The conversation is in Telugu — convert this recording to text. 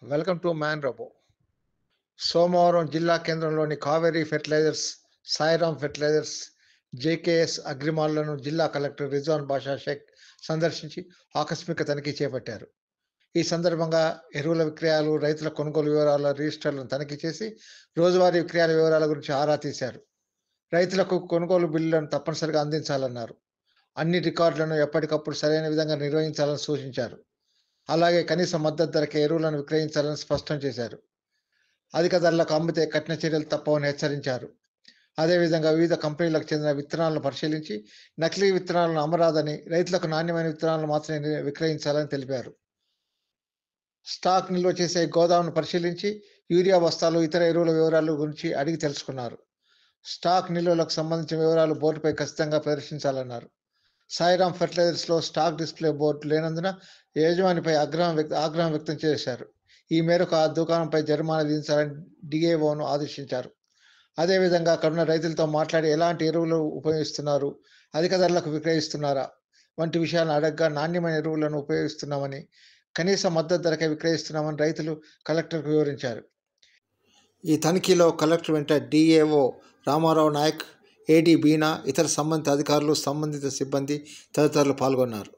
Welcome to man robo. సోమవారం జిల్లా కేంద్రంలోని Kaveri fertilisers, Sairam fertilisers, JKS అగ్రిమాల్లను జిల్లా కలెక్టర్ రిజ్వాన్ బాషా షేక్ సందర్శించి ఆకస్మిక తనిఖీ చేపట్టారు. ఈ సందర్భంగా ఎరువుల విక్రయాలు, రైతుల కొనుగోలు వివరాల రిజిస్టర్లను తనిఖీ చేసి రోజువారీ విక్రయాల వివరాల గురించి ఆరా తీశారు. రైతులకు కొనుగోలు బిల్లులను తప్పనిసరిగా అందించాలన్నారు. అన్ని రికార్డులను ఎప్పటికప్పుడు సరైన విధంగా నిర్వహించాలని సూచించారు. అలాగే కనీస మద్దతు ధరకే ఎరువులను విక్రయించాలని స్పష్టం చేశారు. అధిక ధరలకు అమ్మితే కఠిన చర్యలు తప్పవని హెచ్చరించారు. అదేవిధంగా వివిధ కంపెనీలకు చెందిన విత్తనాలను పరిశీలించి నకిలీ విత్తనాలను అమ్మరాదని, రైతులకు నాణ్యమైన విత్తనాలను మాత్రమే విక్రయించాలని తెలిపారు. స్టాక్ నిల్వ చేసే గోదామును పరిశీలించి యూరియా బస్తాలు, ఇతర ఎరువుల వివరాల గురించి అడిగి తెలుసుకున్నారు. స్టాక్ నిల్వలకు సంబంధించిన వివరాలు బోర్డుపై ఖచ్చితంగా ప్రదర్శించాలన్నారు. సాయిరామ్ ఫెర్టిలైజర్స్లో స్టాక్ డిస్ప్లే బోర్డు లేనందున యజమానిపై ఆగ్రహం వ్యక్తం చేశారు. ఈ మేరకు ఆ దుకాణంపై జరిమానా విధించాలని డిఏఓను ఆదేశించారు. అదేవిధంగా అక్కడున్న రైతులతో మాట్లాడి ఎలాంటి ఎరువులు ఉపయోగిస్తున్నారు, అధిక ధరలకు విక్రయిస్తున్నారా వంటి విషయాలను అడగ్గా నాణ్యమైన ఎరువులను ఉపయోగిస్తున్నామని, కనీస మద్దతు ధరకే విక్రయిస్తున్నామని రైతులు కలెక్టర్కు వివరించారు. ఈ తనిఖీలో కలెక్టర్ వెంట డిఏఓ రామారావు నాయక్, ఏడీ బీనా, ఇతర సంబంధిత అధికారులు, సంబంధిత సిబ్బంది తదితరులు పాల్గొన్నారు.